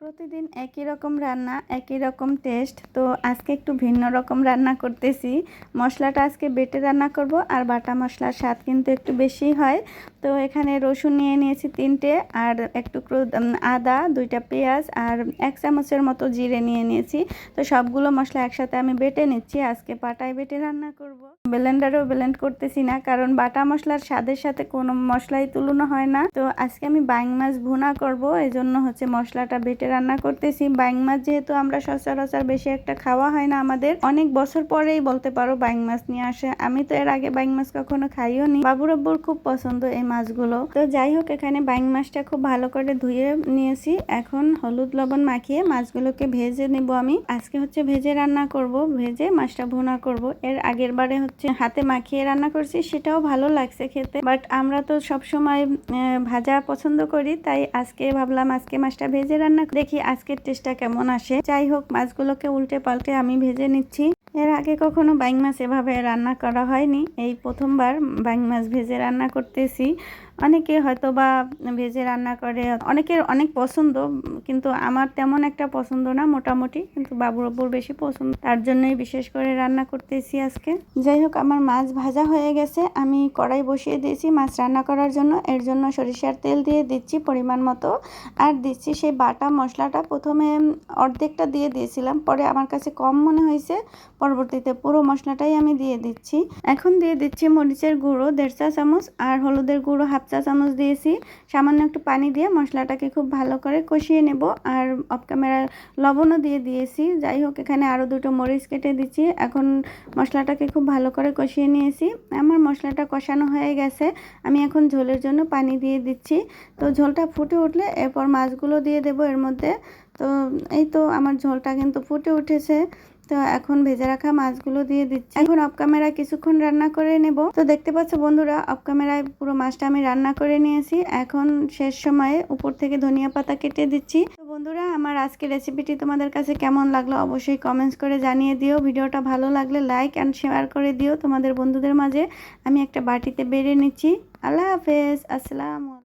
প্রতিদিন একই রকম রান্না একই রকম টেস্ট। তো আজকে একটু ভিন্ন রকম রান্না করতেছি। মশলাটা আজকে বেটে রান্না করব, আর বাটা মশলার স্বাদ কিন্তু একটু বেশি হয়। তো এখানে রসুন নিয়ে নিয়েছি 3টে, আর একটু আদা, 2টা পেঁয়াজ, আর 1 চামচের মতো জিরে নিয়ে নিয়েছি। তো সবগুলো মশলা একসাথে আমি বেটে নিচ্ছি। আজকে পাটায় বেটে রান্না করব। ব্লেন্ডারেও ব্লেন্ড করতেছি না, কারণ বাটা মশলার স্বাদের সাথে কোনো মশলাই তুলনা হয় না। তো আজকে আমি বাইং মাছ ভুনা করব, এই জন্য হচ্ছে মশলাটা বেটে রান্না করতেছি। বাইং মাছ যেহেতু আমরা সচরাচর বেশি একটা খাওয়া হয় না, আমাদের অনেক বছর পরেই বলতে পারো বাইং মাছ নিয়ে আসে। আমি তো এর আগে বাইং মাছ কখনো খাইও নি। বাবুর আব্বুর খুব পছন্দ এই মাছগুলো। তো যাই হোক, এখানে বাইং মাছটা খুব ভালো করে ধুয়ে নিয়েছি। এখন হলুদ লবণ মাখিয়ে মাছগুলোকে ভেজে নিব। আমি আজকে হচ্ছে ভেজে রান্না করব, ভেজে মাছটা ভুনা করব। এর আগের বারে হচ্ছে হাতে মাখিয়ে রান্না করছি, সেটাও ভালো লাগছে খেতে। বাট আমরা তো সব সময় ভাজা পছন্দ করি, তাই আজকে ভাবলাম আজকে মাছটা ভেজে রান্না দেখি আজকের টেস্টটা কেমন আসে। যাই হোক, মাছগুলোকে উল্টে পাল্টে আমি ভেজে নিচ্ছি। এর আগে কখনো বাইং মাছ এভাবে রান্না করা হয়নি, এই প্রথমবার বাইং মাছ ভেজে রান্না করতেছি। অনেকে হয়তো বা ভেজে রান্না করে, অনেকের অনেক পছন্দ, কিন্তু আমার তেমন একটা পছন্দ না, মোটামুটি। কিন্তু বাবুর ওপর বেশি পছন্দ, তার জন্যই বিশেষ করে রান্না করতেছি আজকে। যাই হোক, আমার মাছ ভাজা হয়ে গেছে। আমি কড়াই বসিয়ে দিয়েছি মাছ রান্না করার জন্য। এর জন্য সরিষার তেল দিয়ে দিচ্ছি পরিমাণ মতো, আর দিচ্ছি সেই বাটা মশলাটা। প্রথমে অর্ধেকটা দিয়ে দিয়েছিলাম, পরে আমার কাছে কম মনে হয়েছে, পরবর্তীতে পুরো মশলাটাই আমি দিয়ে দিচ্ছি। এখন দিয়ে দিচ্ছি মরিচের গুঁড়ো 1.5 চা চামচ, আর হলুদের গুঁড়ো 1/2 চা চামচ দিয়েছি। সামান্য একটু পানি দিয়ে মশলাটাকে খুব ভালো করে কষিয়ে নেব, আর অফ ক্যামেরায় লবণও দিয়ে দিয়েছি। যাই হোক, এখানে আরও 2টো মরিচ কেটে দিচ্ছি। এখন মশলাটাকে খুব ভালো করে কষিয়ে নিয়েছি। আমার মশলাটা কষানো হয়ে গেছে। আমি এখন ঝোলের জন্য পানি দিয়ে দিচ্ছি। তো ঝোলটা ফুটে উঠলে এরপর মাছগুলো দিয়ে দেব এর মধ্যে। তো এই তো আমার ঝোলটা কিন্তু ফুটে উঠেছে। তো এখন ভেজে রাখা মাছগুলো দিয়ে দিচ্ছি। এখন অফ ক্যামেরায় কিছুক্ষণ রান্না করে নেব। তো দেখতে পাচ্ছ বন্ধুরা, অফ ক্যামেরায় পুরো মাছটা আমি রান্না করে নিয়েছি। এখন শেষ সময়ে উপর থেকে ধনিয়া পাতা কেটে দিচ্ছি। তো বন্ধুরা, আমার আজকের রেসিপিটি তোমাদের কাছে কেমন লাগলো অবশ্যই কমেন্টস করে জানিয়ে দিও। ভিডিওটা ভালো লাগলে লাইক অ্যান্ড শেয়ার করে দিও তোমাদের বন্ধুদের মাঝে। আমি একটা বাটিতে বেড়ে নিচ্ছি। আল্লাহ হাফেজ, আসসালামু আলাইকুম।